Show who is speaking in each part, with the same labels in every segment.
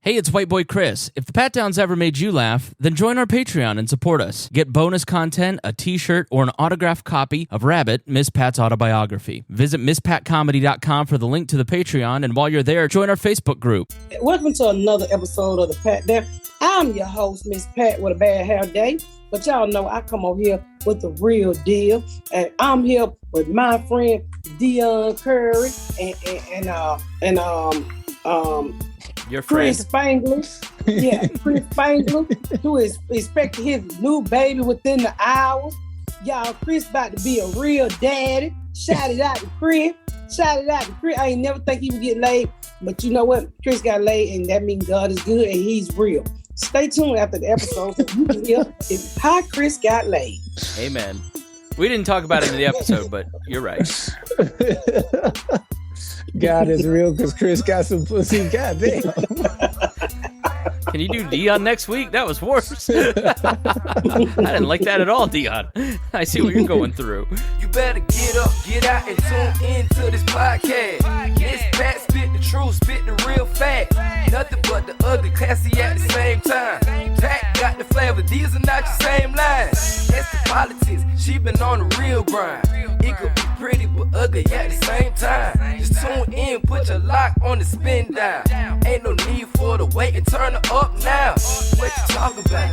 Speaker 1: Hey, it's White Boy Chris. If the Pat Downs ever made you laugh, then join our Patreon and support us. Get bonus content, a t-shirt, or an autographed copy of Rabbit, Miss Pat's autobiography. Visit MissPatComedy.com for the link to the Patreon, and while you're there, join our Facebook group.
Speaker 2: Welcome to another episode of the Pat Down. I'm your host, Miss Pat with a bad hair day, but y'all know I come over here with the real deal, and I'm here with my friend Deon Curry and
Speaker 1: Your friend.
Speaker 2: Chris Spangler. Yeah, Chris Spangler, who is expecting his new baby within the hours. Y'all, Chris about to be a real daddy. Shout it out to Chris. I ain't never think he would get laid, but you know what? Chris got laid, and that means God is good and he's real. Stay tuned after the episode so you can hear how Chris got laid. Amen.
Speaker 1: We didn't talk about it in the episode, but you're right.
Speaker 3: God is real because Chris got some pussy. Goddamn.
Speaker 1: Can you do Deon next week? That was worse. I didn't like that at all, Deon. I see what you're going through.
Speaker 4: You better get up, get out, and tune into this podcast. This Pat spit the truth, spit the real fact. Nothing but the ugly, classy at the same time. Pat got the flavor, these are not your same lines. That's the politics, she been on the real grind. It could be pretty but ugly at the same time. Just tune in, put your lock on the spin down. Ain't no need for the wait and turn it up now. What you talking about?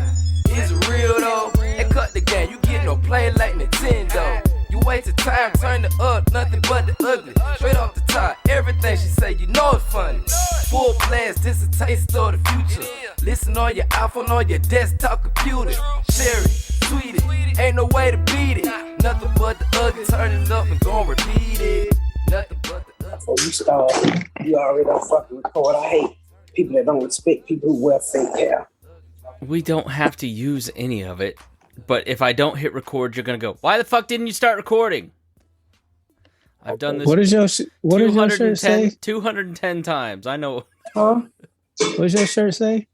Speaker 4: Is it real though? And cut the game, you get no play like Nintendo. You wasted time, turn it up, nothing but the ugly. Straight off the top, everything she say, you know it's funny. Full blast, this a taste of the future. Listen on your iPhone, on your desktop computer. Share it, tweet it, ain't no way to beat it. Nothing but the ugly, turn it up and gon' repeat it. Nothing but the ugly.
Speaker 2: Before you start, you already don't fucking record. I hate people that don't respect people who wear fake hair.
Speaker 1: We don't have to use any of it, but if I don't hit record, you're gonna go, why the fuck didn't you start recording? I've done this.
Speaker 3: What does your shirt say?
Speaker 1: 210 times. I know.
Speaker 2: Huh?
Speaker 3: What does your shirt say?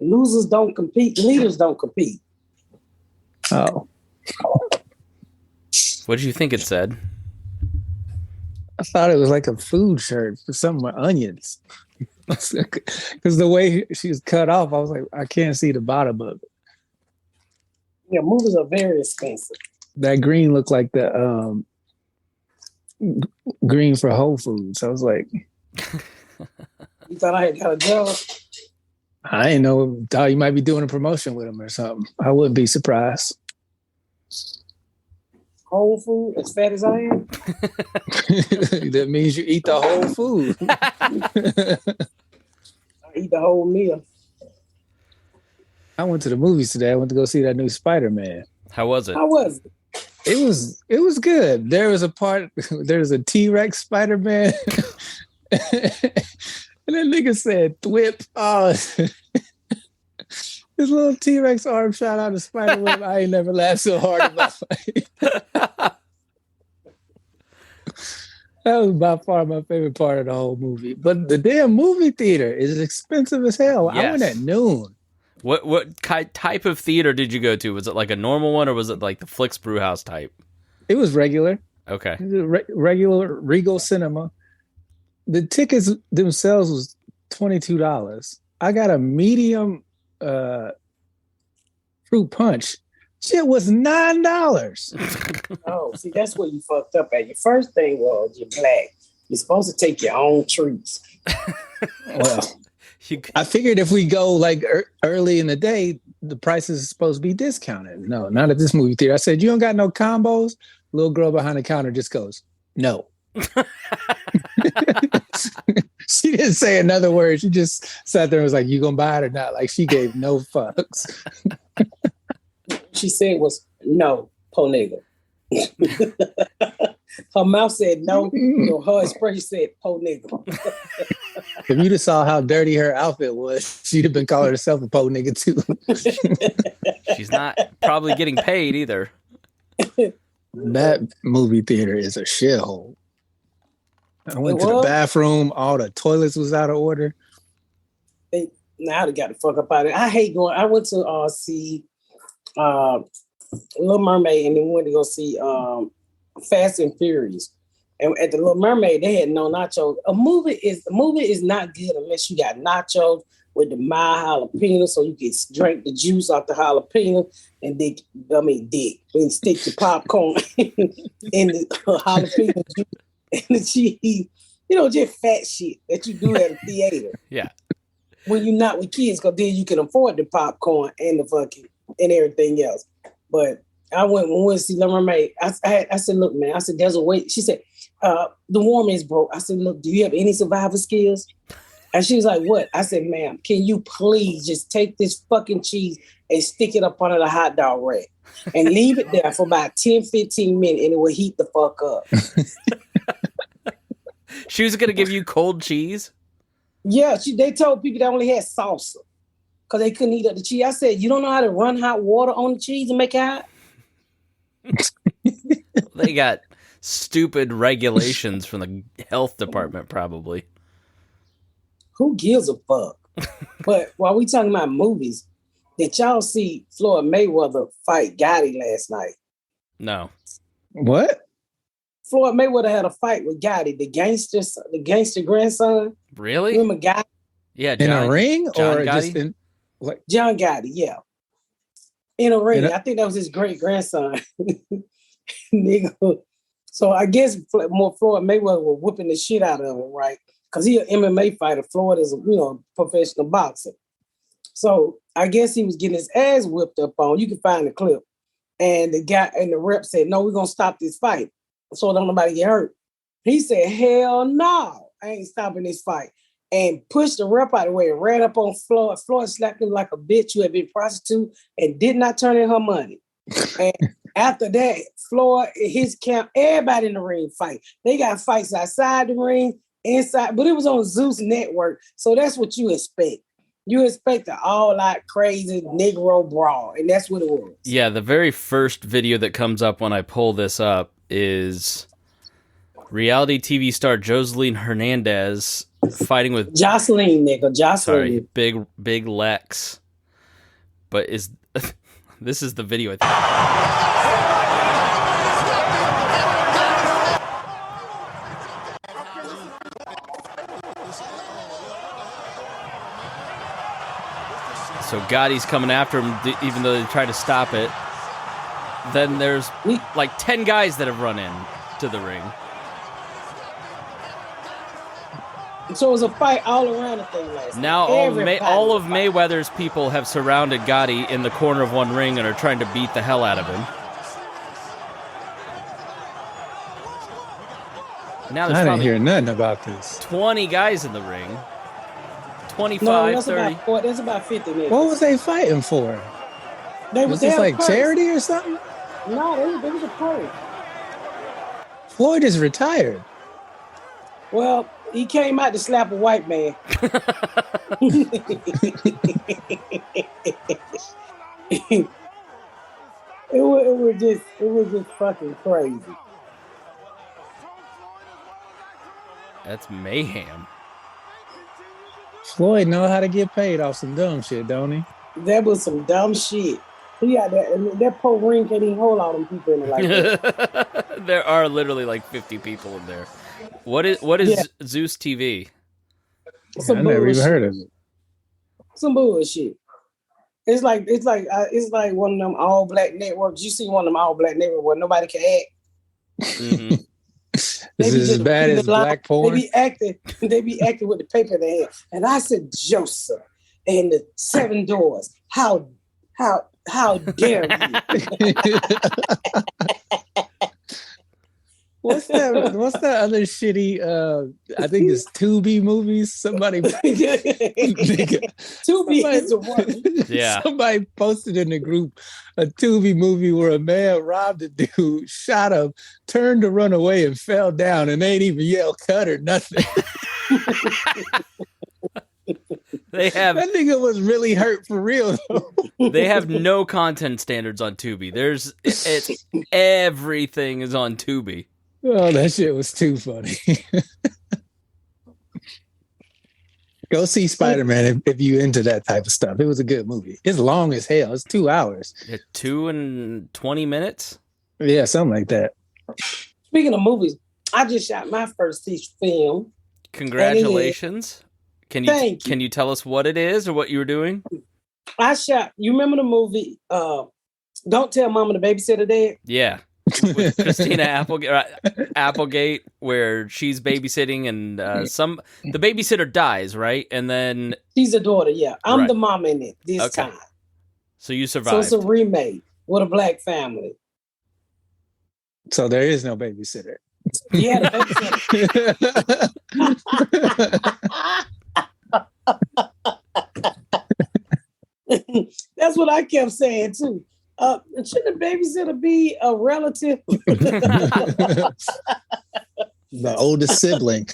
Speaker 2: Losers don't compete. Leaders don't compete.
Speaker 3: Oh.
Speaker 1: What did you think it said?
Speaker 3: I thought it was like a food shirt for something with onions. Because the way she was cut off, I was like, I can't see the bottom of it.
Speaker 2: Yeah, movies are very expensive.
Speaker 3: That green looked like the green for Whole Foods. I was like,
Speaker 2: You thought I had got a job?
Speaker 3: I didn't know. Thought you might be doing a promotion with them or something. I wouldn't be surprised.
Speaker 2: Whole food, as fat as I am?
Speaker 3: That means you eat the whole food.
Speaker 2: I eat the whole meal.
Speaker 3: I went to the movies today. I went to go see that new Spider-Man.
Speaker 1: How was it?
Speaker 2: How was it?
Speaker 3: It was good. There was a T-Rex Spider-Man. And that nigga said thwip. Oh, his little T-Rex arm shot out a spider web. I ain't never laughed so hard in my life. That was by far my favorite part of the whole movie. But the damn movie theater is expensive as hell. Yes. I went at noon.
Speaker 1: What type of theater did you go to? Was it like a normal one or was it like the Flix Brewhouse type?
Speaker 3: It was regular.
Speaker 1: Okay.
Speaker 3: Regular Regal Cinema. The tickets themselves was $22. I got a medium fruit punch. Shit was $9.
Speaker 2: Oh, see, that's where you fucked up at. Your first thing was you're black. You're supposed to take your own treats.
Speaker 3: Well, I figured if we go like early in the day, the prices are supposed to be discounted. No, not at this movie theater. I said, you don't got no combos? Little girl behind the counter just goes, no. She didn't say another word. She just sat there and was like, you gonna buy it or not? Like she gave no fucks.
Speaker 2: She said was no, po nigga. Her mouth said no. Her expression said po nigga.
Speaker 3: If you'd have saw how dirty her outfit was, she'd have been calling herself a po nigga too.
Speaker 1: She's not probably getting paid either.
Speaker 3: That movie theater is a shithole. I went to the bathroom. All the toilets was out of order.
Speaker 2: Now I got the fuck up out of it. I hate going. I went to see Little Mermaid, and then went to go see Fast and Furious. And at the Little Mermaid, they had no nachos. A movie is not good unless you got nachos with the mild jalapeno, so you can drink the juice off the jalapeno, and then stick the popcorn in the jalapeno juice and the cheese. You know, just fat shit that you do at a theater.
Speaker 1: Yeah.
Speaker 2: When you're not with kids, because then you can afford the popcorn and the fucking and everything else. But I went to see Little Mermaid. I said, look, man, I said, there's a way. She said, the warm is broke. I said, look, do you have any survival skills? And she was like, what? I said, ma'am, can you please just take this fucking cheese and stick it up under the hot dog rack and leave it there for about 10, 15 minutes and it will heat the fuck up.
Speaker 1: She was going to give you cold cheese?
Speaker 2: Yeah, they told people they only had salsa because they couldn't eat up the cheese. I said, you don't know how to run hot water on the cheese and make it hot?
Speaker 1: They got stupid regulations from the health department, probably.
Speaker 2: Who gives a fuck? But while we talking about movies, did y'all see Floyd Mayweather fight Gotti last night?
Speaker 1: No.
Speaker 3: What?
Speaker 2: Floyd Mayweather had a fight with Gotti, the gangster grandson.
Speaker 1: Really?
Speaker 2: Remember Gotti?
Speaker 1: Yeah,
Speaker 3: in a ring
Speaker 1: John
Speaker 3: or
Speaker 1: Gotti?
Speaker 3: just in like
Speaker 2: John Gotti, yeah. In a ring. I think that was his great grandson. Nigga. So I guess Floyd Mayweather was whooping the shit out of him, right? Because he's an MMA fighter. Floyd is a professional boxer. So I guess he was getting his ass whipped up on. You can find the clip. And the guy and the rep said, no, we're gonna stop this fight. So don't nobody get hurt. He said, hell no, I ain't stopping this fight. And pushed the rep out of the way and ran up on Floyd. Floyd slapped him like a bitch who had been prostitute and did not turn in her money. And after that, Floyd, his camp, everybody in the ring fight. They got fights outside the ring, inside, but it was on Zeus Network. So that's what you expect. You expect an all-out crazy Negro brawl, and that's what it was.
Speaker 1: Yeah, the very first video that comes up when I pull this up is reality TV star Joseline Hernandez fighting with
Speaker 2: Jocelyn.
Speaker 1: Sorry, Big Lex. But this is the video, I think. So Gotti's coming after him, even though they try to stop it. Then there's like 10 guys that have run in to the ring.
Speaker 2: So it was a fight all around the thing last night.
Speaker 1: Now all of Mayweather's people have surrounded Gotti in the corner of one ring and are trying to beat the hell out of him. Now there's
Speaker 3: I didn't hear nothing about this.
Speaker 1: 20 guys in the ring. 25,
Speaker 2: no,
Speaker 1: 30.
Speaker 2: That's about 50 minutes.
Speaker 3: What was they fighting for? Was this like charity or something?
Speaker 2: No, they was a pro.
Speaker 3: Floyd is retired.
Speaker 2: Well, he came out to slap a white man. It was just fucking crazy.
Speaker 1: That's mayhem.
Speaker 3: Floyd know how to get paid off some dumb shit, don't he?
Speaker 2: That was some dumb shit. He got that pro ring can't even hold all them people in it like that.
Speaker 1: There are literally like 50 people in there. What is Zeus TV?
Speaker 3: I never even heard of it.
Speaker 2: Some bullshit. It's like one of them all black networks. You see one of them all black networks where nobody can act.
Speaker 1: Mm-hmm.
Speaker 3: Is this as bad as black porn?
Speaker 2: They be acting with the paper in their hand. And I said, Joseph and the 7 doors. How dare you?
Speaker 3: What's that other shitty I think it's Tubi movies? Somebody
Speaker 2: Tubi is the one.
Speaker 1: Yeah.
Speaker 3: Somebody posted in the group a Tubi movie where a man robbed a dude, shot him, turned to run away and fell down and they ain't even yell cut or nothing. That nigga was really hurt for real though.
Speaker 1: They have no content standards on Tubi. Everything is on Tubi.
Speaker 3: Oh, that shit was too funny. Go see Spider-Man if you into that type of stuff. It was a good movie. It's long as hell. It's 2 hours.
Speaker 1: 2 and 20 minutes?
Speaker 3: Yeah, something like that.
Speaker 2: Speaking of movies, I just shot my first feature film.
Speaker 1: Congratulations. Can
Speaker 2: Thank you.
Speaker 1: Can you tell us what it is or what you were doing?
Speaker 2: I shot. You remember the movie? Don't Tell Mama the Babysitter Dead.
Speaker 1: Yeah, with Christina Applegate, where she's babysitting and the babysitter dies, right? And then
Speaker 2: She's a daughter. Yeah, I'm
Speaker 1: Right.
Speaker 2: the mom in it this time.
Speaker 1: So you survived.
Speaker 2: So it's a remake with a black family.
Speaker 3: So there is no babysitter.
Speaker 2: Yeah, the babysitter. That's what I kept saying too. Shouldn't the babysitter be a relative?
Speaker 3: The oldest sibling.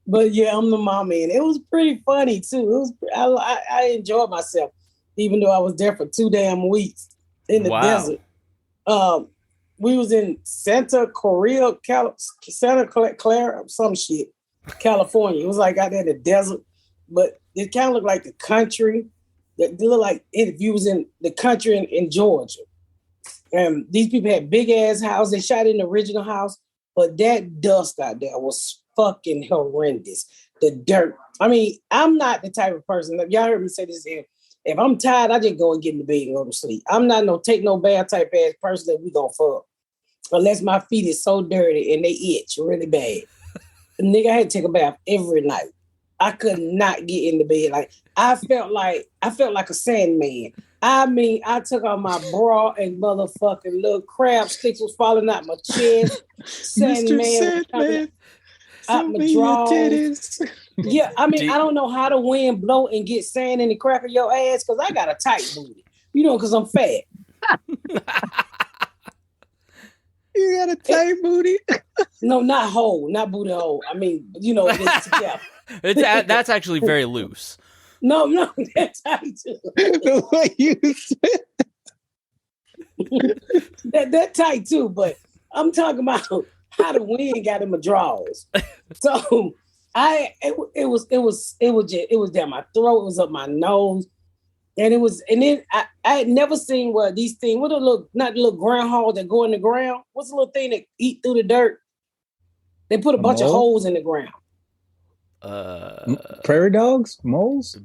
Speaker 2: But yeah, I'm the mom in it. It was pretty funny too. It was. I enjoyed myself, even though I was there for 2 damn weeks in the desert. We was in Santa Clara, some shit, California. It was like out there in the desert, but it kind of looked like the country. It looked like if you was in the country in Georgia. And these people had big ass houses. They shot in the original house, but that dust out there was fucking horrendous. The dirt. I mean, I'm not the type of person. Y'all heard me say this here. If I'm tired, I just go and get in the bed and go to sleep. I'm not no take no bath type ass person that we gonna fuck. Unless my feet is so dirty and they itch really bad. Nigga, I had to take a bath every night. I could not get in the bed. Like I felt like a sandman. I mean, I took out my bra and motherfucking little crab sticks was falling out my chest. Sandman. Out my drawers. Yeah, I mean, I don't know how the wind blow and get sand in the crack of your ass because I got a tight booty. You know, because I'm fat.
Speaker 3: You got a tight booty?
Speaker 2: No, not hole, not booty hole. I mean, you know, it's together.
Speaker 1: That's actually very loose.
Speaker 2: No, that's tight too.
Speaker 3: The way you said
Speaker 2: that tight too, but I'm talking about how the wind got in my drawers. So it was down my throat, it was up my nose. And then I had never seen these things, not the little groundhog that go in the ground. What's the little thing that eat through the dirt? They put a bunch of holes in the ground.
Speaker 3: Prairie dogs? Moles,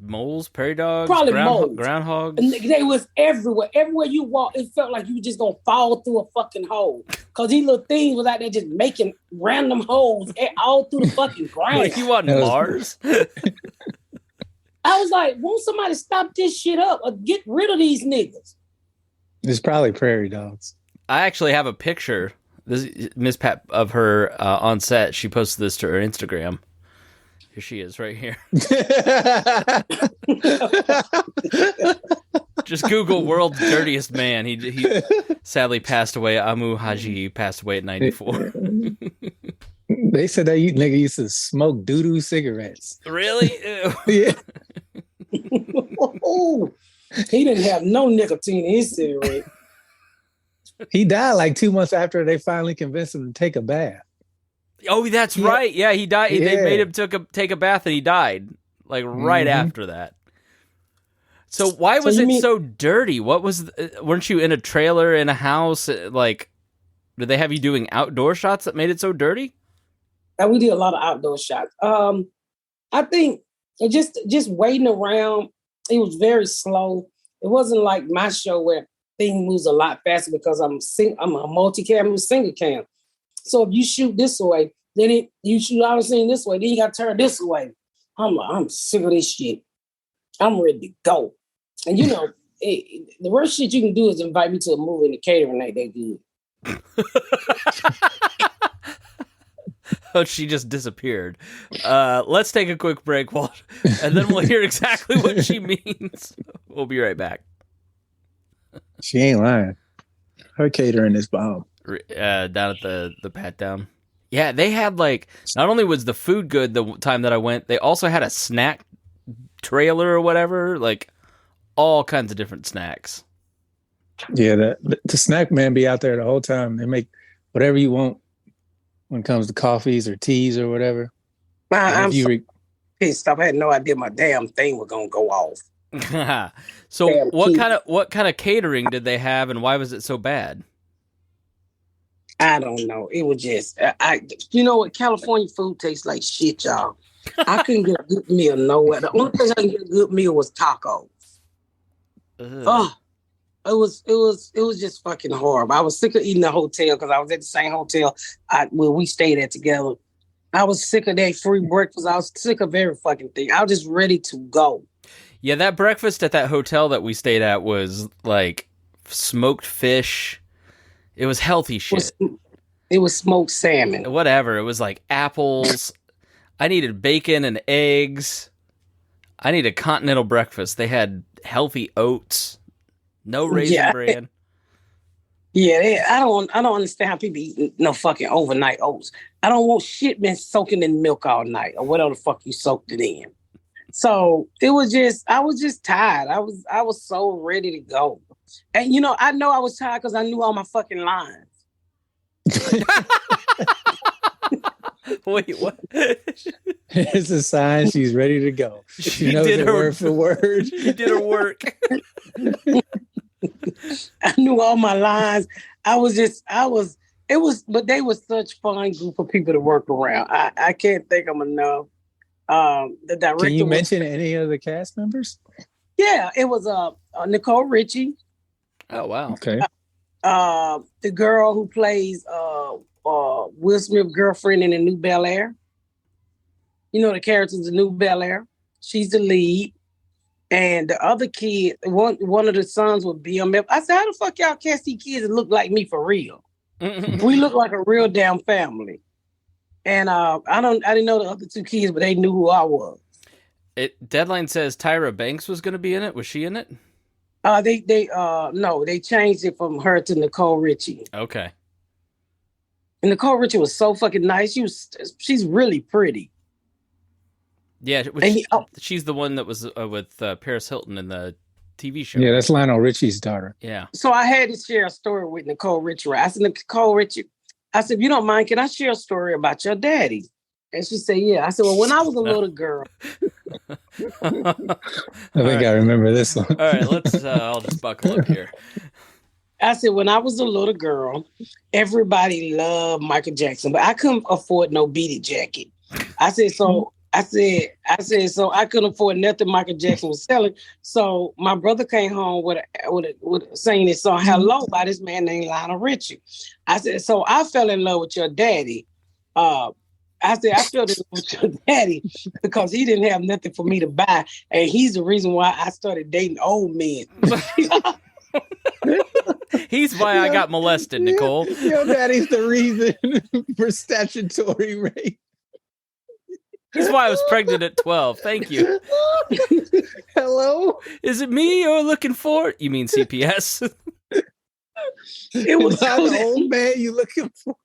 Speaker 1: prairie dogs,
Speaker 2: probably moles.
Speaker 1: Groundhogs.
Speaker 2: And they was everywhere. Everywhere you walk, it felt like you were just gonna fall through a fucking hole. Cause these little things was out there just making random holes all through the fucking ground.
Speaker 1: Like you on Mars?
Speaker 2: I was like, won't somebody stop this shit up or get rid of these niggas?
Speaker 3: It's probably prairie dogs. I
Speaker 1: actually have a picture. This Miss Pat of her on set. She posted this to her Instagram. Here she is, right here. Just Google "world's dirtiest man." He sadly passed away. Amu Haji passed away at 94.
Speaker 3: They said that nigga used to smoke doo-doo cigarettes.
Speaker 1: Really?
Speaker 3: Yeah.
Speaker 2: He didn't have no nicotine in his cigarette.
Speaker 3: He died like 2 months after they finally convinced him to take a bath.
Speaker 1: Oh, that's right. Yeah, he died. Yeah. They made him take a bath and he died like right after that. So why was it so dirty? What was? Weren't you in a trailer in a house? Like, did they have you doing outdoor shots that made it so dirty?
Speaker 2: We did a lot of outdoor shots. I think just waiting around. It was very slow. It wasn't like my show where things moves a lot faster because I'm a multi-cam, I'm a single cam. So if you shoot this way, then you shoot out of scene this way, then you got to turn this way. I'm sick of this shit. I'm ready to go. And you know, the worst shit you can do is invite me to a movie and the catering ain't that good.
Speaker 1: Oh, she just disappeared. Let's take a quick break, and then we'll hear exactly what she means. We'll be right back.
Speaker 3: She ain't lying. Her catering is bomb.
Speaker 1: Down at the Pat Down. Yeah, they had like, not only was the food good the time that I went, they also had a snack trailer or whatever, like all kinds of different snacks.
Speaker 3: Yeah, the snack man be out there the whole time. They make whatever you want when it comes to coffees or teas or whatever.
Speaker 2: I'm pissed off. I had no idea my damn thing was gonna go off.
Speaker 1: So what kind of catering did they have, and why was it so bad?
Speaker 2: I don't know. It was just you know what? California food tastes like shit, y'all. I couldn't get a good meal nowhere. The only place I could get a good meal was tacos. Oh, it was just fucking horrible. I was sick of eating the hotel because I was at the same hotel where we stayed at together. I was sick of that free breakfast. I was sick of every fucking thing. I was just ready to go.
Speaker 1: Yeah, that breakfast at that hotel that we stayed at was like smoked fish. It was healthy shit.
Speaker 2: It was smoked salmon.
Speaker 1: Whatever. It was like apples. I needed bacon and eggs. I needed a continental breakfast. They had healthy oats. No raisin bran.
Speaker 2: Yeah, I don't understand how people eat no fucking overnight oats. I don't want shit been soaking in milk all night or whatever the fuck you soaked it in. So it was just, I was just tired. I was so ready to go. And I know I was tired because I knew all my fucking lines.
Speaker 1: Wait, what?
Speaker 3: It's a sign she's ready to go. She knows it word for word.
Speaker 1: She did her work.
Speaker 2: I knew all my lines. But they were such fun group of people to work around. I can't thank them enough. The director.
Speaker 3: Can you mention any of the cast members?
Speaker 2: Yeah, it was Nicole Richie.
Speaker 1: Oh wow.
Speaker 3: Okay.
Speaker 2: The girl who plays Will Smith's girlfriend in the New Bel-Air. The character's the New Bel-Air. She's the lead. And the other kid, one of the sons was BMF. I said, how the fuck y'all cast these kids that look like me for real? We look like a real damn family. And I didn't know the other two kids, but they knew who I was.
Speaker 1: Deadline says Tyra Banks was going to be in it. Was she in it?
Speaker 2: No, they changed it from her to Nicole Richie.
Speaker 1: Okay.
Speaker 2: And Nicole Richie was so fucking nice. She's really pretty.
Speaker 1: Yeah, she's the one that was with Paris Hilton in the TV show.
Speaker 3: Yeah, that's Lionel Richie's daughter.
Speaker 1: Yeah.
Speaker 2: So I had to share a story with Nicole Richie. I said, Nicole Richie, if you don't mind, can I share a story about your daddy? And she said, yeah. I said, well, when I was a little girl.
Speaker 3: I think I remember this one.
Speaker 1: All right, let's, I'll just buckle up here.
Speaker 2: I said, when I was a little girl, everybody loved Michael Jackson, but I couldn't afford no beaded jacket. I said, so I couldn't afford nothing Michael Jackson was selling. So my brother came home with singing this song, Hello, by this man named Lionel Richie. I said, so I fell in love with your daddy. I said, I fell in love with your daddy because he didn't have nothing for me to buy. And he's the reason why I started dating old men.
Speaker 1: He's why I got molested, Nicole.
Speaker 3: Your daddy's the reason for statutory rape.
Speaker 1: He's why I was pregnant at 12. Thank you.
Speaker 3: Hello?
Speaker 1: Is it me you're looking for? You mean CPS?
Speaker 2: It was
Speaker 3: not the old man you looking for.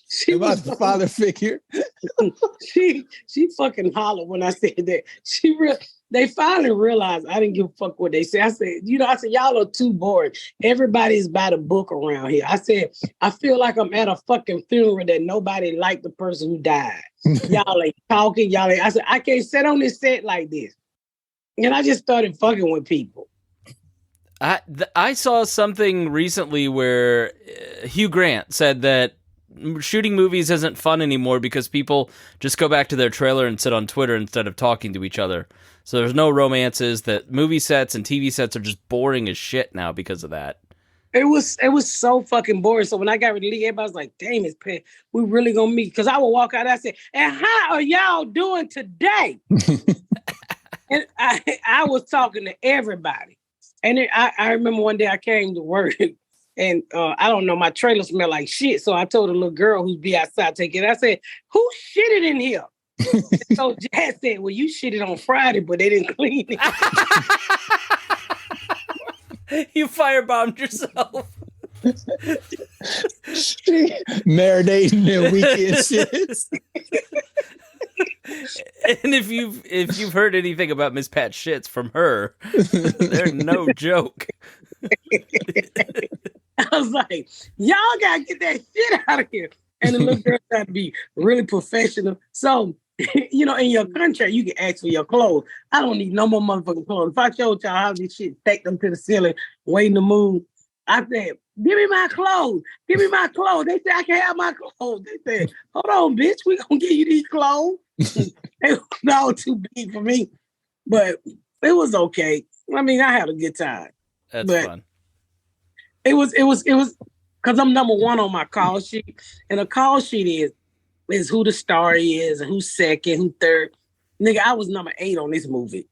Speaker 2: She
Speaker 3: about the father figure.
Speaker 2: She fucking hollered when I said that. They finally realized I didn't give a fuck what they said. I said, y'all are too boring. Everybody's by the book around here. I said, I feel like I'm at a fucking funeral that nobody liked the person who died. Y'all ain't talking. I said, I can't sit on this set like this. And I just started fucking with people.
Speaker 1: I saw something recently where Hugh Grant said that shooting movies isn't fun anymore because people just go back to their trailer and sit on Twitter instead of talking to each other. So there's no romances, that movie sets and TV sets are just boring as shit now because of that.
Speaker 2: It was so fucking boring. So when I got ready to leave, everybody was like, damn, it's Pat. We really gonna meet. Because I would walk out and I said, and how are y'all doing today? And I was talking to everybody. And then I remember one day I came to work and I don't know, my trailer smelled like shit. So I told a little girl who'd be outside taking it. I said, who shitted in here? So Jazz said, well, you shitted on Friday, but they didn't clean it.
Speaker 1: You firebombed yourself.
Speaker 3: Marinating their weekend shits.
Speaker 1: And if you've heard anything about Miss Pat shits from her, they're no joke.
Speaker 2: I was like, y'all gotta get that shit out of here. And the little girl tried to be really professional. So, in your contract, you can ask for your clothes. I don't need no more motherfucking clothes. If I showed y'all how this shit stacked them to the ceiling, waiting to move, I said, give me my clothes. Give me my clothes. They said, I can't have my clothes. They said, hold on, bitch. We gonna give you these clothes.
Speaker 5: They were all too big for me, but it was okay. I mean, I had a good time.
Speaker 1: That's fun.
Speaker 5: It was because I'm number one on my call sheet, and a call sheet is who the star is, and who's second, who third. Nigga, I was number 8 on this movie.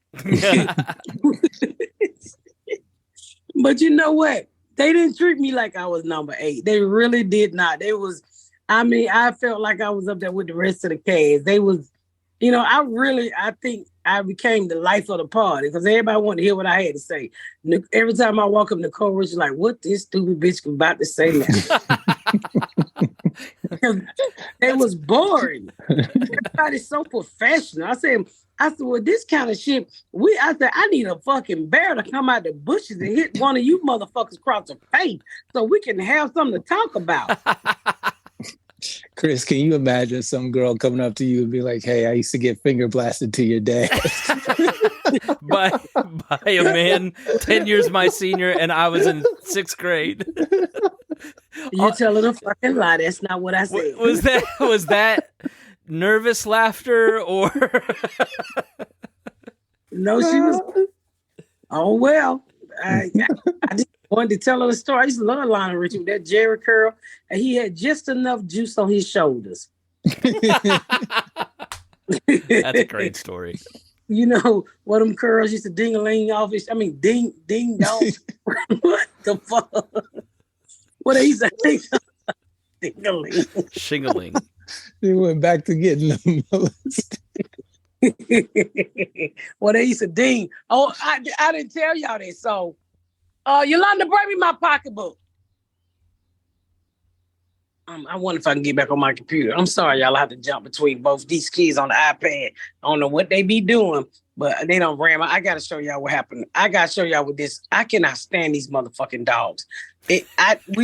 Speaker 5: But you know what? They didn't treat me like I was number 8. They really did not. I felt like I was up there with the rest of the cast. They was, I think I became the life of the party because everybody wanted to hear what I had to say. Every time I walk up, Nicole Rich is like, what this stupid bitch about to say now? It was boring. Everybody's so professional. I said, well, this kind of shit, I need a fucking bear to come out the bushes and hit one of you motherfuckers across the face so we can have something to talk about.
Speaker 3: Chris, can you imagine some girl coming up to you and be like, hey, I used to get finger blasted to your dad?
Speaker 1: by a man 10 years my senior, and I was in 6th grade.
Speaker 5: You're telling a fucking lie. That's not what I said.
Speaker 1: Was that nervous laughter or?
Speaker 5: No, she was. Oh, well. I just wanted to tell her the story. I used to love Lionel Richie with that Jerry curl, and he had just enough juice on his shoulders.
Speaker 1: That's a great story.
Speaker 5: You know, what them curls used to ding-a-ling off his, ding-dong. What the fuck? What they used to think? Ding-a-ling.
Speaker 1: Shingling.
Speaker 3: They went back to getting them molested.
Speaker 5: Well, they used to ding. Oh, I didn't tell y'all this. So, Yolanda, bring me my pocketbook. I wonder if I can get back on my computer. I'm sorry, y'all. I have to jump between both these kids on the iPad. I don't know what they be doing, but they don't ram. I got to show y'all what happened. I got to show y'all with this. I cannot stand these motherfucking dogs. We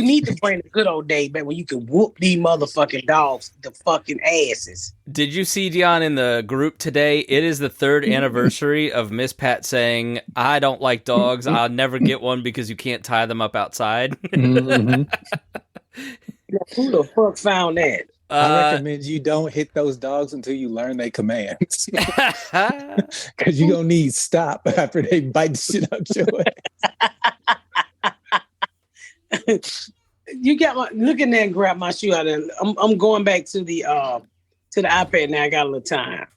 Speaker 5: need to bring the good old days back when you can whoop these motherfucking dogs, the fucking asses.
Speaker 1: Did you see, Deon, in the group today? It is the 3rd anniversary of Miss Pat saying, I don't like dogs. I'll never get one because you can't tie them up outside.
Speaker 5: Mm-hmm. Who the fuck found that?
Speaker 3: I recommend you don't hit those dogs until you learn their commands. Because you're going to need stop after they bite the shit out your ass.
Speaker 5: You got look in there and grab my shoe out of I'm going back to the iPad now. I got a little time.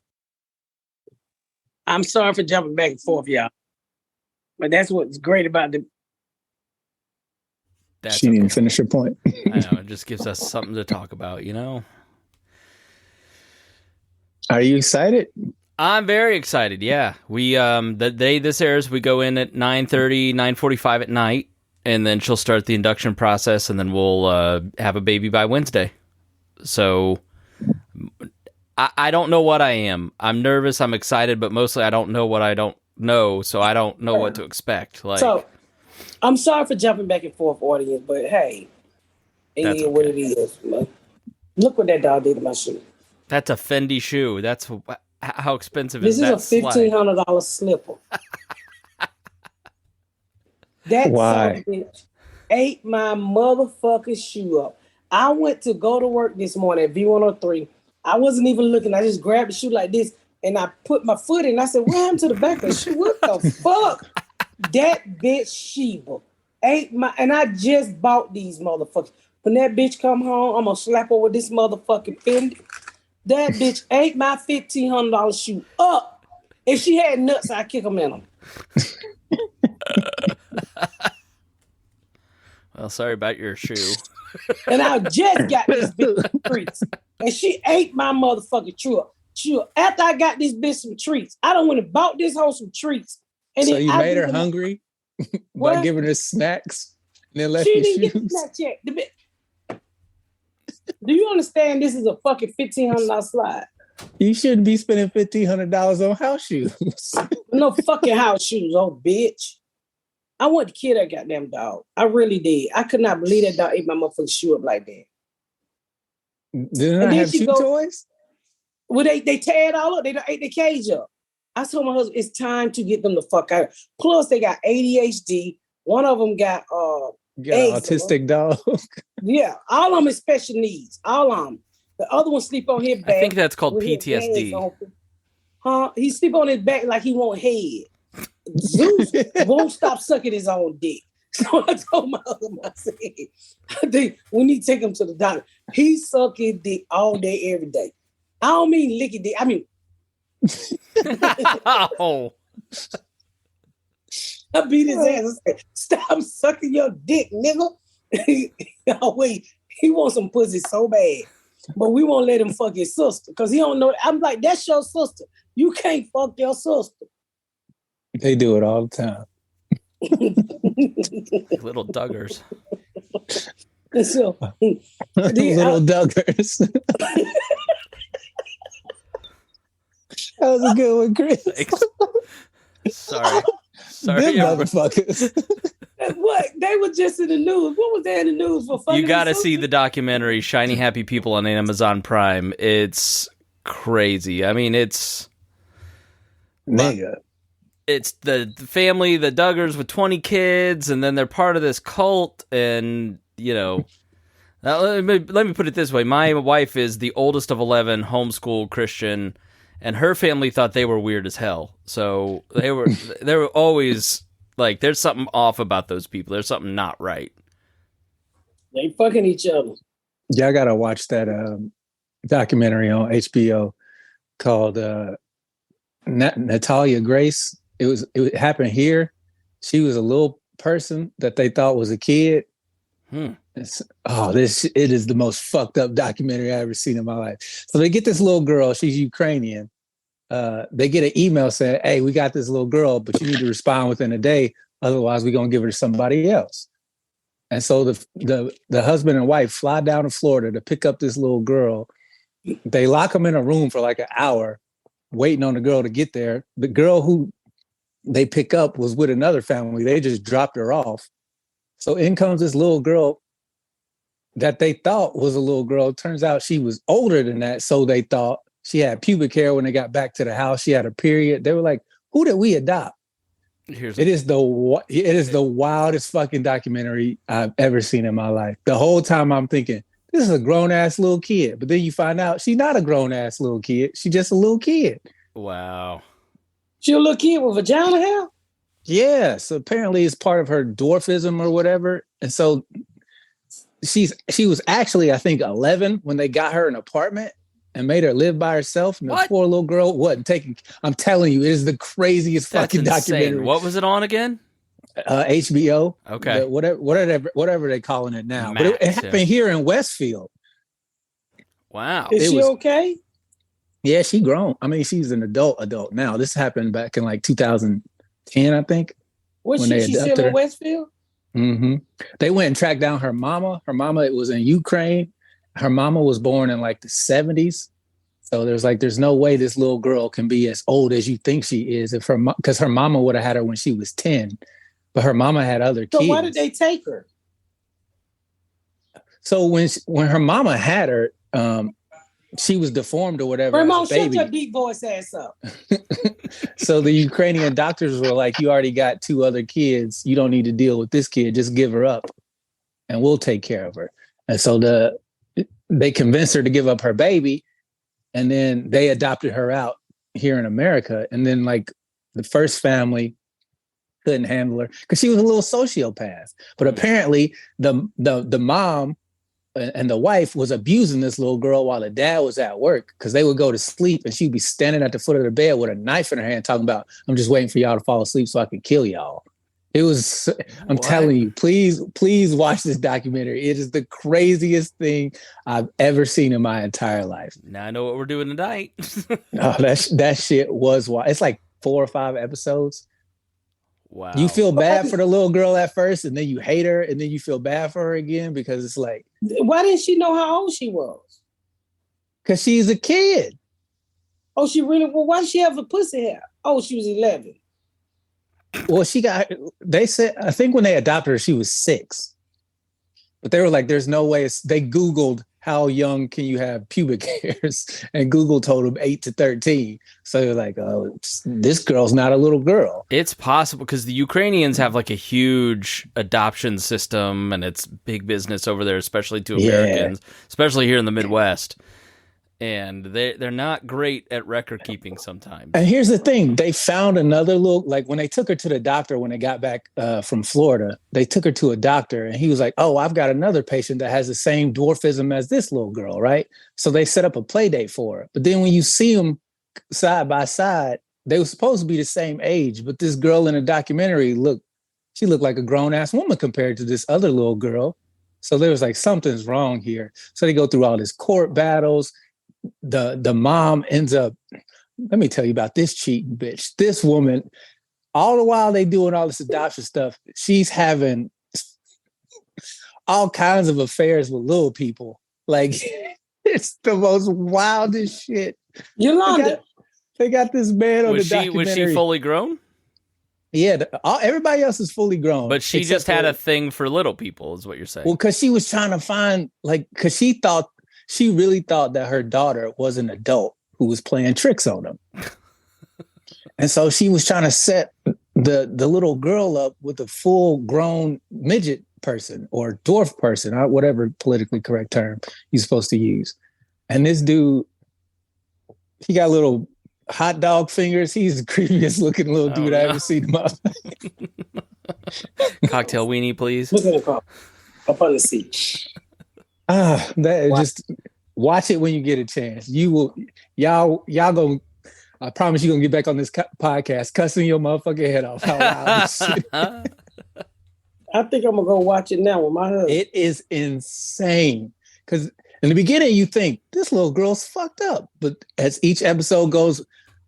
Speaker 5: I'm sorry for jumping back and forth, y'all. But that's what's great about the
Speaker 3: She didn't finish her point.
Speaker 1: I know, it just gives us something to talk about,
Speaker 3: Are you excited?
Speaker 1: I'm very excited, yeah. We the day this airs, we go in at 9:30, 9:45 at night, and then she'll start the induction process, and then we'll have a baby by Wednesday. So I don't know what I am. I'm nervous, I'm excited, but mostly I don't know what I don't know, so I don't know what to expect. So
Speaker 5: I'm sorry for jumping back and forth, audience, but hey, it is what it is. Man. Look what that dog did to my shoe.
Speaker 1: That's a Fendi shoe. That's how expensive is that?
Speaker 5: This is a $1,500 slipper. That son of a bitch ate my motherfucking shoe up. I went to go to work this morning at V103. I wasn't even looking. I just grabbed the shoe like this, and I put my foot in. I said, what happened to the back of the shoe? What the fuck? That bitch Sheba ate my, and I just bought these motherfuckers. When that bitch come home, I'm gonna slap her with this motherfucking Fendi. That bitch ate my $1,500 shoe up. If she had nuts, I'd kick them in them.
Speaker 1: Well, sorry about your shoe.
Speaker 5: And I just got this bitch some treats. And she ate my motherfucking shoe up. After I got this bitch some treats, I done went and bought this hoe some treats. And
Speaker 3: so you made her hungry by giving her snacks and then left
Speaker 5: she
Speaker 3: your
Speaker 5: didn't
Speaker 3: shoes?
Speaker 5: Get the snacks yet. Do you understand this is a fucking $1,500 slide?
Speaker 3: You shouldn't be spending $1,500 on house shoes.
Speaker 5: No fucking house shoes, oh bitch. I wanted to kill that goddamn dog. I really did. I could not believe that dog ate my motherfucking shoe up like that.
Speaker 3: Didn't I have shoe toys?
Speaker 5: Well, they tear it all up. They ate the cage up. I told my husband, it's time to get them the fuck out. Plus, they got ADHD. One of them got
Speaker 3: autistic dog.
Speaker 5: Yeah, all of them is special needs. All of them.
Speaker 2: The other one sleep on his back.
Speaker 1: I think that's called
Speaker 2: with his legs
Speaker 1: PTSD.
Speaker 2: open. Huh? He sleep on his back like he want head. Zeus won't stop sucking his own dick. So I told my husband, I said, I think we need to take him to the doctor. He suck his dick all day, every day. I don't mean lick his dick. I mean,
Speaker 1: Oh.
Speaker 2: I beat his ass. I said, stop sucking your dick, nigga. Oh, wait, he wants some pussy so bad. But we won't let him fuck his sister because he don't know. I'm like, that's your sister. You can't fuck your sister.
Speaker 3: They do it all the time.
Speaker 1: Little Duggars.
Speaker 2: So,
Speaker 3: Little Duggars. That was a good one, Chris.
Speaker 1: Sorry.
Speaker 3: Them motherfuckers.
Speaker 2: what? They were just in the news. What was there in the news for fucking?
Speaker 1: You got to see the documentary Shiny Happy People on Amazon Prime. It's crazy. I mean, it's
Speaker 3: Nigga.
Speaker 1: It's the family, the Duggars with 20 kids, and then they're part of this cult. And, you know, let me put it this way. My wife is the oldest of 11, homeschool Christian, and her family thought they were weird as hell. So they were always like, there's something off about those people. There's something not right.
Speaker 2: They fucking each other.
Speaker 3: Yeah, I gotta watch that documentary on HBO called Natalia Grace. It happened here. She was a little person that they thought was a kid. It is the most fucked up documentary I ever seen in my life. So they get this little girl, she's Ukrainian. They get an email saying, hey, we got this little girl, but you need to respond within a day. Otherwise, we're going to give her to somebody else. And so the husband and wife fly down to Florida to pick up this little girl. They lock them in a room for like an hour, waiting on the girl to get there. The girl who they pick up was with another family. They just dropped her off. So in comes this little girl that they thought was a little girl. Turns out she was older than that. So they thought she had pubic hair when they got back to the house. She had a period. They were like, who did we adopt? It is the wildest fucking documentary I've ever seen in my life. The whole time I'm thinking, this is a grown ass little kid. But then you find out she's not a grown ass little kid. She's just a little kid.
Speaker 1: Wow.
Speaker 2: She a little kid with vagina hair?
Speaker 3: Yeah. So apparently it's part of her dwarfism or whatever. And so she was actually, I think, 11 when they got her an apartment and made her live by herself. And the poor little girl wasn't taking. I'm telling you, it is the craziest fucking documentary.
Speaker 1: What was it on again?
Speaker 3: HBO.
Speaker 1: Okay.
Speaker 3: Whatever they're calling it now. But it happened here in Westfield.
Speaker 1: Wow.
Speaker 2: Is she okay?
Speaker 3: Yeah, she grown. I mean, she's an adult now. This happened back in like 2010, I think.
Speaker 2: Was she still in Westfield?
Speaker 3: Mm-hmm. They went and tracked down her mama. Her mama was in Ukraine. Her mama was born in like the 70s. So there's no way this little girl can be as old as you think she is because her mama would have had her when she was 10, but her mama had other kids.
Speaker 2: So why did they take her?
Speaker 3: So when her mama had her, she was deformed or whatever.
Speaker 2: Ramon, shut your deep voice ass up.
Speaker 3: So the Ukrainian doctors were like, you already got 2 other kids. You don't need to deal with this kid. Just give her up and we'll take care of her. And so they convinced her to give up her baby. And then they adopted her out here in America. And then like the first family couldn't handle her because she was a little sociopath. But apparently the mom and the wife was abusing this little girl while the dad was at work because they would go to sleep and she'd be standing at the foot of the bed with a knife in her hand talking about, I'm just waiting for y'all to fall asleep so I can kill y'all. It was, I'm telling you, please watch this documentary. It is the craziest thing I've ever seen in my entire life.
Speaker 1: Now I know what we're doing tonight.
Speaker 3: That shit was wild. It's like 4 or 5 episodes.
Speaker 1: Wow.
Speaker 3: You feel bad for the little girl at first, and then you hate her, and then you feel bad for her again because it's like,
Speaker 2: why didn't she know how old she was?
Speaker 3: Because she's a kid.
Speaker 2: Oh, she really? Well, why did she have a pussy hair? Oh, she was 11.
Speaker 3: Well, they said, I think when they adopted her, she was 6. But they were like, there's no way. They Googled how young can you have pubic hairs, and Google told them 8 to 13. So they're like, oh, this girl's not a little girl.
Speaker 1: It's possible because the Ukrainians have like a huge adoption system and it's big business over there, especially to Americans, especially here in the Midwest. and they're not great at record keeping sometimes.
Speaker 3: And here's the thing. They found another little, like when they took her to the doctor, when they got back from Florida, they took her to a doctor and he was like, oh, I've got another patient that has the same dwarfism as this little girl, right? So they set up a play date for her. But then when you see them side by side, they were supposed to be the same age, but this girl in the documentary she looked like a grown-ass woman compared to this other little girl. So there was like, something's wrong here. So they go through all this court battles. The mom ends up, let me tell you about this cheating bitch. This woman, all the while they doing all this adoption stuff, she's having all kinds of affairs with little people. Like, it's the most wildest shit.
Speaker 5: Yolanda.
Speaker 3: They got this man on the documentary.
Speaker 1: Was she fully grown?
Speaker 3: Yeah, everybody else is fully grown.
Speaker 1: But she just had a thing for little people, is what you're saying.
Speaker 3: Well, because she was trying to find, because she really thought that her daughter was an adult who was playing tricks on them. And so she was trying to set the little girl up with a full-grown midget person or dwarf person, or whatever politically correct term you're supposed to use. And this dude, he got little hot dog fingers. He's the creepiest looking little dude I ever seen him up.
Speaker 1: Cocktail weenie, please.
Speaker 5: Look at the car. Up on the seat.
Speaker 3: Just watch it when you get a chance. You will, y'all gonna. I promise you gonna get back on this podcast cussing your motherfucking head off. How loud this shit.
Speaker 5: I think I'm gonna go watch it now with my husband.
Speaker 3: It is insane because in the beginning you think this little girl's fucked up, but as each episode goes,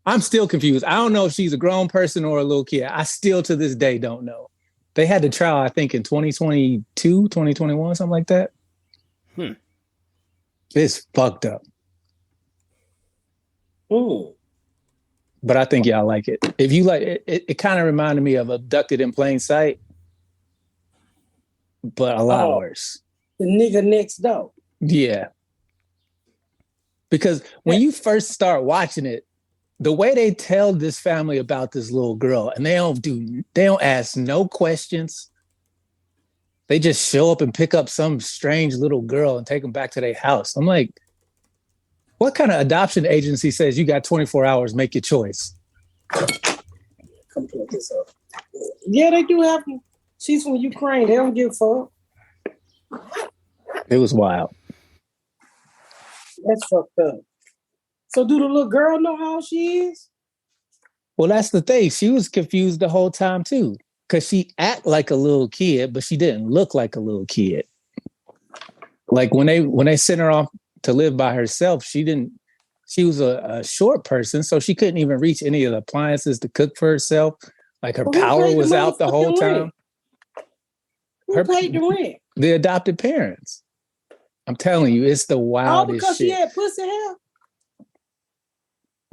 Speaker 3: I'm still confused. I don't know if she's a grown person or a little kid. I still to this day don't know. They had the trial, I think, in 2022, 2021, something like that. It's fucked up.
Speaker 5: Ooh.
Speaker 3: But I think y'all like it. If you like it, it kind of reminded me of Abducted in Plain Sight, but a lot worse.
Speaker 5: The nigga next door.
Speaker 3: Yeah. Because when you first start watching it, the way they tell this family about this little girl, and they don't ask no questions. They just show up and pick up some strange little girl and take them back to their house. I'm like, what kind of adoption agency says you got 24 hours, make your choice?
Speaker 5: Come plug this up. Yeah, they do have them. She's from Ukraine. They don't give a fuck.
Speaker 3: It was wild.
Speaker 5: That's fucked up. So do the little girl know how she is?
Speaker 3: Well, that's the thing. She was confused the whole time too. Because she act like a little kid, but she didn't look like a little kid. Like when they sent her off to live by herself, she was a short person, so she couldn't even reach any of the appliances to cook for herself. Like her power was out the whole time.
Speaker 5: Who paid the rent?
Speaker 3: The adopted parents. I'm telling you, it's the wildest shit.
Speaker 5: Because she had pussy hair?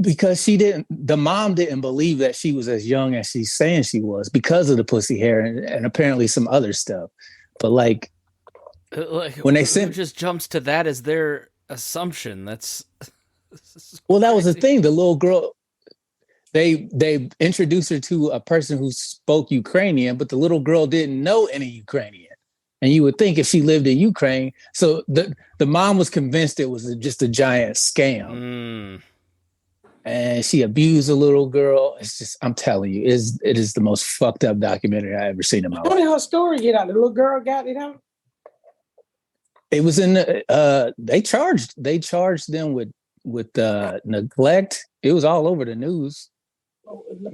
Speaker 3: Because the mom didn't believe that she was as young as she's saying she was because of the pussy hair and apparently some other stuff. But like when they sent,
Speaker 1: just jumps to that as their assumption. That's
Speaker 3: well, that was the thing. The little girl, they introduced her to a person who spoke Ukrainian, but the little girl didn't know any Ukrainian. And you would think if she lived in Ukraine, so the mom was convinced it was just a giant scam. And she abused a little girl. It's just, I'm telling you, it is the most fucked up documentary I ever seen in my life.
Speaker 5: How did her story get out? The little girl got it out?
Speaker 3: It was in they charged them with neglect. It was all over the news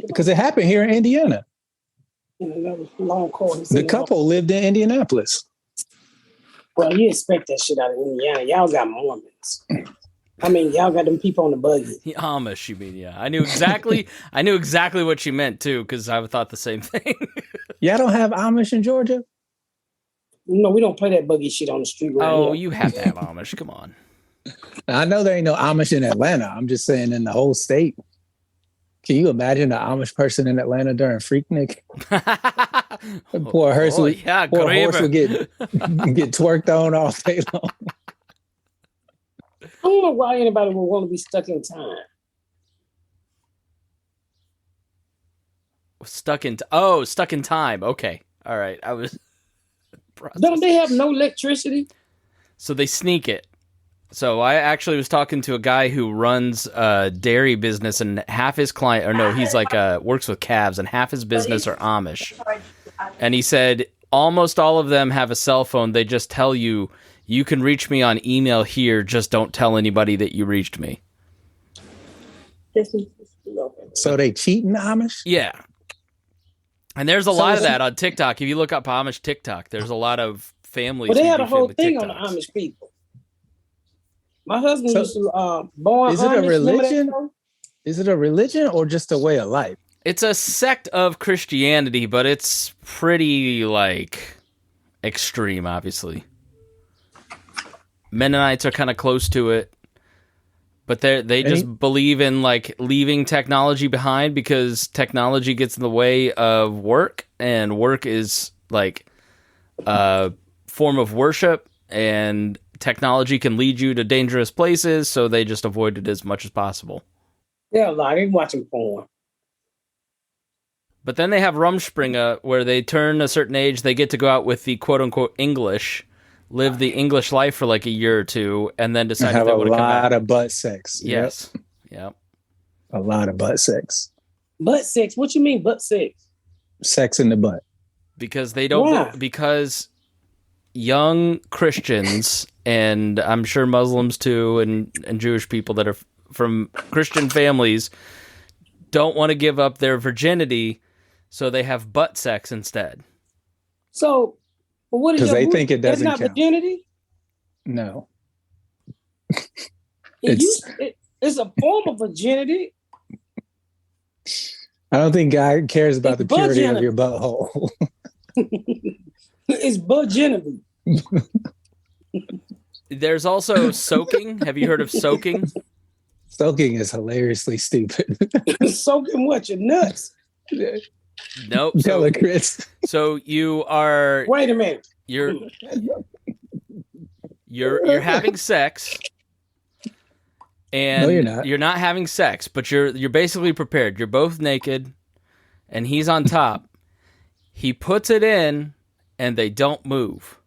Speaker 3: because it happened here in Indiana. The couple lived in Indianapolis.
Speaker 5: Well, you expect that shit out of Indiana. Y'all got Mormons. I mean, y'all got them people on the buggy.
Speaker 1: The Amish, you mean? Yeah, I knew exactly what she meant too, because I thought the same thing.
Speaker 3: Y'all don't have Amish in Georgia?
Speaker 5: No, we don't play that buggy shit on the street right
Speaker 1: Oh,
Speaker 5: here.
Speaker 1: you have to have Amish. Come on.
Speaker 3: I know there ain't no Amish in Atlanta. I'm just saying in the whole state. Can you imagine an Amish person in Atlanta during Freaknik? Poor horse would get twerked on all day long.
Speaker 5: I don't know why anybody would want to be stuck in time.
Speaker 1: Stuck in time. Okay. All right. I was
Speaker 5: Don't they have no electricity?
Speaker 1: So they sneak it. So I actually was talking to a guy who runs a dairy business, and half his client, or no, he's like works with calves, and half his business are Amish. And he said almost all of them have a cell phone. They just tell you, you can reach me on email here. Just don't tell anybody that you reached me.
Speaker 3: So they cheating Amish?
Speaker 1: Yeah. And there's a lot of that on TikTok. If you look up Amish TikTok, there's a lot of families.
Speaker 2: But they had a whole
Speaker 1: family
Speaker 2: thing on the
Speaker 1: TikToks.
Speaker 2: Amish people. My husband used to born.
Speaker 3: Is it a
Speaker 2: Amish,
Speaker 3: religion? Is it a religion or just a way of life?
Speaker 1: It's a sect of Christianity, but it's pretty like extreme, obviously. Mennonites are kind of close to it, but they just believe in like leaving technology behind because technology gets in the way of work, and work is like a form of worship, and technology can lead you to dangerous places, so they just avoid it as much as possible.
Speaker 2: Yeah, like they watching porn.
Speaker 1: But then they have Rumspringa, where they turn a certain age, they get to go out with the quote-unquote English, live the English life for like a year or two, and then decide if they want to come back.
Speaker 3: Have a lot of butt sex.
Speaker 1: Yes. Yep.
Speaker 3: A lot of butt sex.
Speaker 2: Butt sex? What you mean butt sex?
Speaker 3: Sex in the butt.
Speaker 1: Because they don't...
Speaker 2: Why?
Speaker 1: Because young Christians, and I'm sure Muslims too, and Jewish people that are from Christian families, don't want to give up their virginity, so they have butt sex instead.
Speaker 2: So, what is
Speaker 3: because they think it doesn't
Speaker 2: count?
Speaker 3: count.
Speaker 2: Virginity?
Speaker 3: No.
Speaker 2: It's a form of virginity.
Speaker 3: I don't think God cares about
Speaker 2: It's
Speaker 3: the purity of
Speaker 2: virginity.
Speaker 3: your butthole.
Speaker 2: It's virginity.
Speaker 1: There's also soaking. Have you heard of soaking?
Speaker 3: Soaking is hilariously stupid.
Speaker 2: Soaking what? Your nuts?
Speaker 1: Nope.
Speaker 3: Tell it, Chris.
Speaker 1: So you are...
Speaker 2: Wait a minute.
Speaker 1: You're having sex, and
Speaker 3: No, you're not.
Speaker 1: You're not having sex, but you're basically prepared. You're both naked, and he's on top. He puts it in, and they don't move.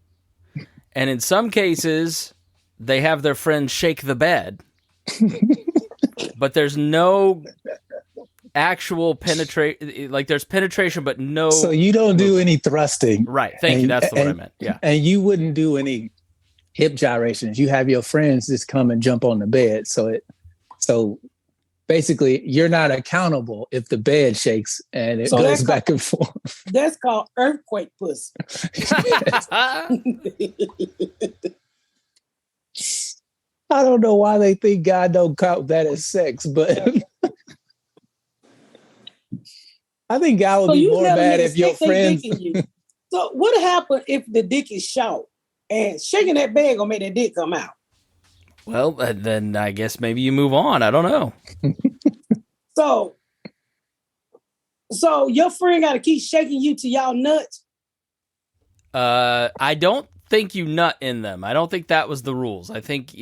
Speaker 1: And in some cases, they have their friends shake the bed, but there's no actual penetration. Like there's penetration, but no.
Speaker 3: So you don't do any thrusting.
Speaker 1: Right. Thank you. That's the word I meant. Yeah.
Speaker 3: And you wouldn't do any hip gyrations. You have your friends just come and jump on the bed. So basically you're not accountable if the bed shakes and it goes back and forth.
Speaker 2: That's called earthquake pussy.
Speaker 3: I don't know why they think God don't count that as sex, but I think God would be more mad if your friends.
Speaker 2: So what happened if the dick is short and shaking that bed gonna make that dick come out?
Speaker 1: Well, then I guess maybe you move on. I don't know.
Speaker 2: So your friend got to keep shaking you to y'all nuts?
Speaker 1: I don't think you nut in them. I don't think that was the rules. I think,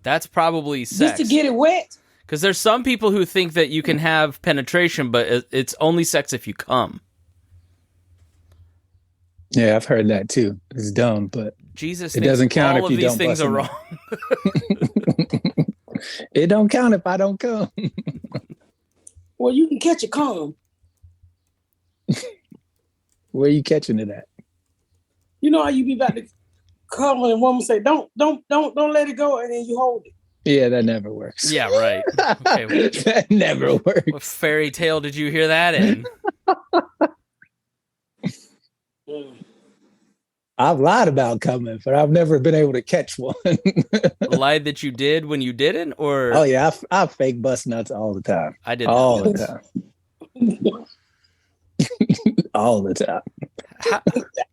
Speaker 1: that's probably sex.
Speaker 2: Just to get it wet?
Speaker 1: Because there's some people who think that you can have penetration, but it's only sex if you come.
Speaker 3: Yeah, I've heard that too. It's dumb, but
Speaker 1: Jesus,
Speaker 3: it doesn't count
Speaker 1: all
Speaker 3: if you
Speaker 1: of these
Speaker 3: don't
Speaker 1: things are wrong.
Speaker 3: It don't count if I don't come.
Speaker 2: Well, you can catch a cum.
Speaker 3: Where are you catching it at?
Speaker 2: You know how you be about to cum and a woman say, don't let it go, and then you hold it.
Speaker 3: Yeah, that never works.
Speaker 1: Yeah, right. Okay,
Speaker 3: that never works.
Speaker 1: What fairy tale did you hear that in?
Speaker 3: I've lied about coming, but I've never been able to catch one.
Speaker 1: Lied that you did when you didn't, or
Speaker 3: oh yeah, I fake bust nuts all the time.
Speaker 1: I did
Speaker 3: all the time. All the time.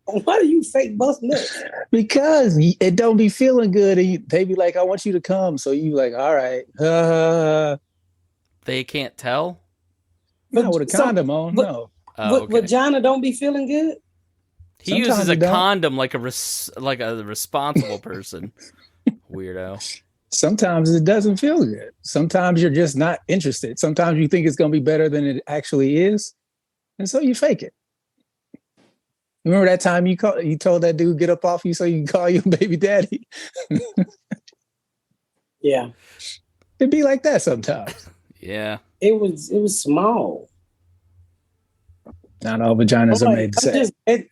Speaker 2: Why do you fake bust nuts?
Speaker 3: Because it don't be feeling good, and they be like, "I want you to come," so you like, "All right."
Speaker 1: They can't tell.
Speaker 3: Not with a condom on. No.
Speaker 1: Okay.
Speaker 2: Vagina don't be feeling good.
Speaker 1: He
Speaker 3: Sometimes
Speaker 1: uses a
Speaker 3: it don't.
Speaker 1: condom like a responsible person. Weirdo.
Speaker 3: Sometimes it doesn't feel good. Sometimes you're just not interested. Sometimes you think it's going to be better than it actually is, and so you fake it. Remember that time you told that dude get up off you so you can call your baby daddy?
Speaker 5: Yeah.
Speaker 3: It'd be like that sometimes.
Speaker 1: Yeah.
Speaker 5: It was small.
Speaker 3: Not all vaginas are made the same.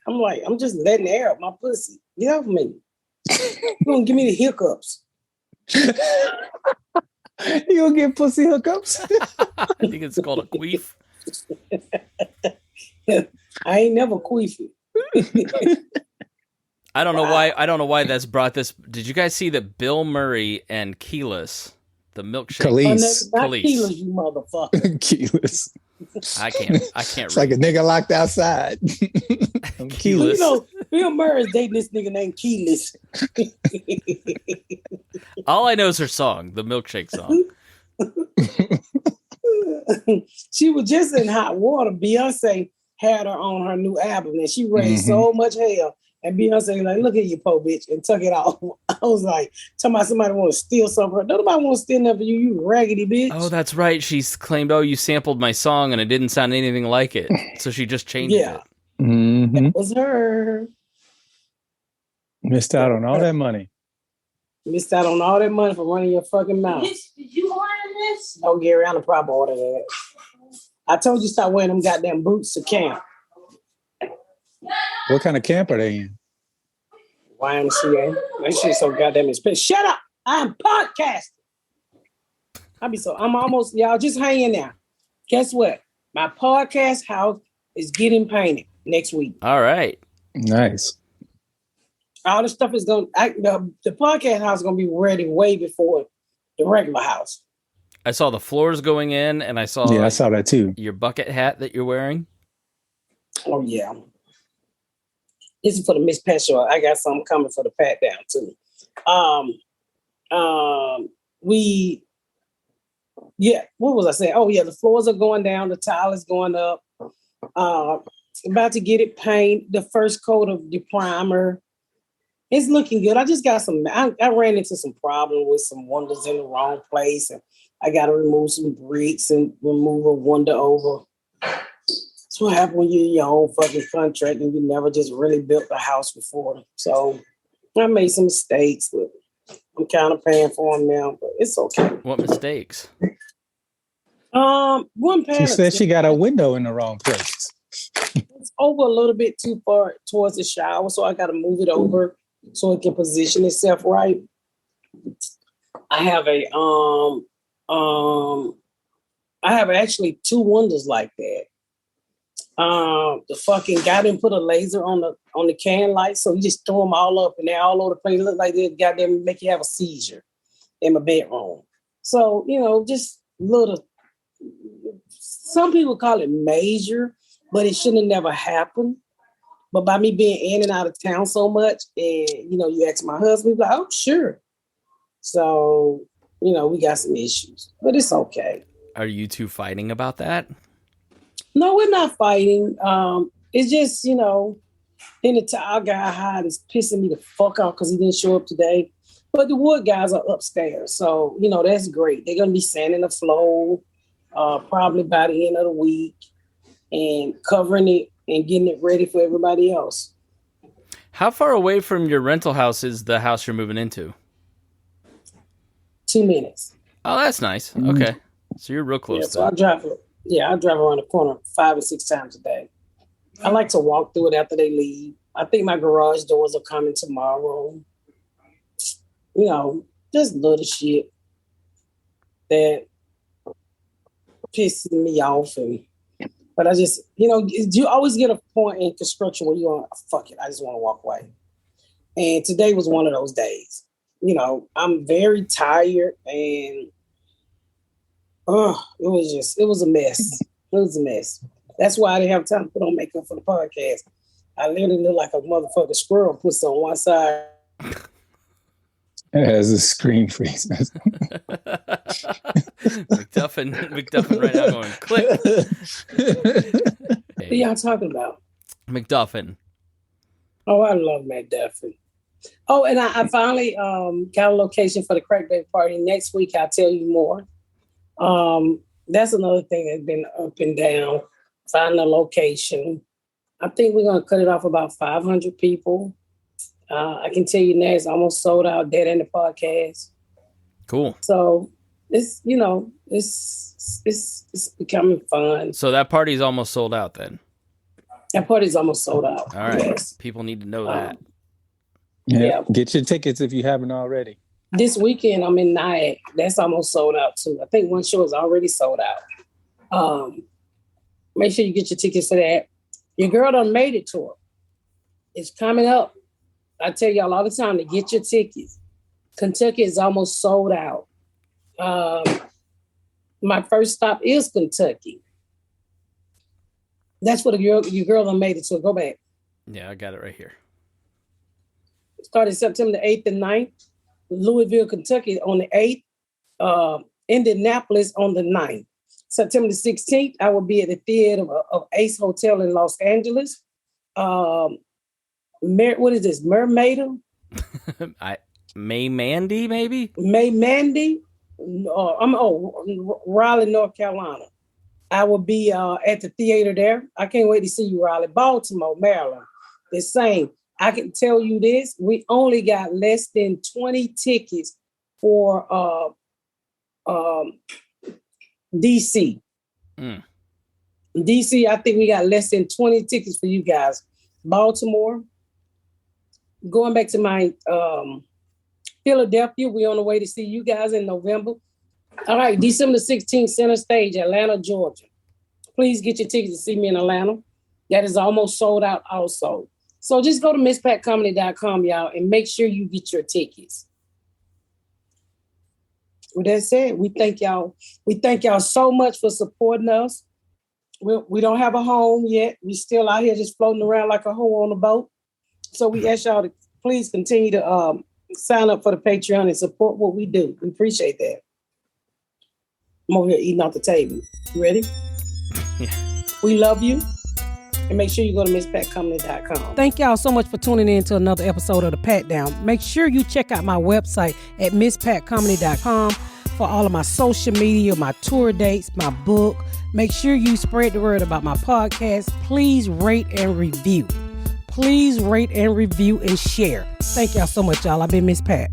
Speaker 5: I'm just letting air up my pussy. Get off me. You're gonna give me the hiccups.
Speaker 3: You gonna get pussy hookups?
Speaker 1: I think it's called a queef.
Speaker 5: I ain't never queefy.
Speaker 1: I don't know why that's brought this. Did you guys see that Bill Murray and Keyless, the milkshake?
Speaker 3: Keyless.
Speaker 5: Not Keyless, you motherfucker.
Speaker 3: Keyless.
Speaker 1: I can't
Speaker 3: It's
Speaker 1: read.
Speaker 3: like a nigga locked outside.
Speaker 1: Keyless.
Speaker 5: You know, Bill Murray's dating this nigga named Keyless.
Speaker 1: All I know is her song, the milkshake song.
Speaker 5: She was just in hot water. Beyonce had her on her new album, and she raised so much hell. And Beyonce like, look at you, po bitch, and tuck it off. I was like, talking about somebody want to steal something. Nobody want to steal nothing for you, you raggedy bitch.
Speaker 1: Oh, that's right. She's claimed, you sampled my song, and it didn't sound anything like it. So she just changed it.
Speaker 5: That was her.
Speaker 3: Missed out on all that money.
Speaker 5: Missed out on all that money for running your fucking mouth.
Speaker 2: Did you order this?
Speaker 5: Oh, Gary, I probably ordered that. I told you stop wearing them goddamn boots to camp.
Speaker 3: What kind of camp are they in?
Speaker 5: YMCA. That shit's so goddamn expensive. Shut up! I'm podcasting. I'm almost, y'all just hang in there. Guess what? My podcast house is getting painted next week.
Speaker 1: All right.
Speaker 3: Nice.
Speaker 5: All the stuff is the podcast house is gonna be ready way before the regular house.
Speaker 1: I saw the floors going in, and I saw
Speaker 3: I saw that too.
Speaker 1: Your bucket hat that you're wearing.
Speaker 5: Oh yeah. This is for the Miss Pat Show. I got something coming for the Pat Down too. What was I saying? Oh yeah, the floors are going down, the tile is going up. About to get it painted, the first coat of the primer. It's looking good. I just got I ran into some problem with some windows in the wrong place, and I got to remove some bricks and remove a window over. That's what happened when you're your own fucking contract and you never just really built a house before. So I made some mistakes, but I'm kind of paying for them now, but it's okay.
Speaker 1: What mistakes?
Speaker 5: One
Speaker 3: She said she got a window in the wrong place.
Speaker 5: It's over a little bit too far towards the shower, so I got to move it over so it can position itself right. I have actually two windows like that. The fucking guy didn't put a laser on the can light, so he just threw them all up and they're all over the place. It looked like they goddamn make you have a seizure in my bedroom. So, just little, some people call it major, but it shouldn't have never happened. But by me being in and out of town so much, and you ask my husband, he's like, oh, sure. So, we got some issues, but it's okay.
Speaker 1: Are you two fighting about that?
Speaker 5: No, we're not fighting. It's just, then the tile guy hide is pissing me the fuck off because he didn't show up today. But the wood guys are upstairs. So, that's great. They're going to be sanding the floor probably by the end of the week and covering it and getting it ready for everybody else.
Speaker 1: How far away from your rental house is the house you're moving into?
Speaker 5: 2 minutes.
Speaker 1: Oh, that's nice. Okay. So you're real close.
Speaker 5: Yeah, so I drive around the corner 5 or 6 times a day. I like to walk through it after they leave. I think my garage doors are coming tomorrow. Just little shit that pisses me off. But I just, you always get a point in construction where you're fuck it, I just want to walk away. And today was one of those days. I'm very tired and it was a mess. It was a mess. That's why I didn't have time to put on makeup for the podcast. I literally look like a motherfucking squirrel puts on one side.
Speaker 3: It has a screen freeze.
Speaker 1: McDuffin right now going click.
Speaker 5: What are y'all talking about?
Speaker 1: McDuffin.
Speaker 5: Oh, I love McDuffin. Oh, and I finally got a location for the crack baby party. Next week, I'll tell you more. That's another thing that's been up and down. Finding a location. I think we're going to cut it off about 500 people. I can tell you now, it's almost sold out, dead in the podcast.
Speaker 1: Cool.
Speaker 5: So it's, you know, it's becoming fun.
Speaker 1: So that party's almost sold out then.
Speaker 5: That party's almost sold out.
Speaker 1: All right.
Speaker 5: Yes.
Speaker 1: People need to know that.
Speaker 3: Yeah. Get your tickets if you haven't already.
Speaker 5: This weekend I'm in Nyack. That's almost sold out too. I think one show is already sold out. Make sure you get your tickets for that. Your Girl Done Made It tour. It's coming up. I tell y'all all the time to get your tickets. Kentucky is almost sold out. My first stop is Kentucky. That's what your Girl Done Made It tour. Go back.
Speaker 1: Yeah, I got it right here.
Speaker 5: Started September the 8th and 9th. Louisville, Kentucky on the 8th. Indianapolis on the 9th. September the 16th, I will be at the theater of Ace Hotel in Los Angeles. What is this? Mermaid?
Speaker 1: May Mandy, maybe?
Speaker 5: May Mandy? Raleigh, North Carolina. I will be at the theater there. I can't wait to see you, Raleigh. Baltimore, Maryland. The same. I can tell you this. We only got less than 20 tickets for DC. DC, I think we got less than 20 tickets for you guys. Baltimore. Going back to my Philadelphia, we're on the way to see you guys in November. All right, December 16th, Center Stage, Atlanta, Georgia. Please get your tickets to see me in Atlanta. That is almost sold out also. So just go to MissPatComedy.com, y'all, and make sure you get your tickets. With that said, we thank y'all. We thank y'all so much for supporting us. We don't have a home yet. We still out here just floating around like a hoe on a boat. So we ask y'all to please continue to sign up for the Patreon and support what we do. We appreciate that. I'm over here eating off the table. You ready?
Speaker 1: Yeah.
Speaker 5: We love you. And make sure you go to MissPatComedy.com. Thank y'all so much for tuning in to another episode of The Pat Down. Make sure you check out my website at MissPatComedy.com for all of my social media, my tour dates, my book. Make sure you spread the word about my podcast. Please rate and review. Please rate and review and share. Thank y'all so much, y'all. I've been Miss Pat.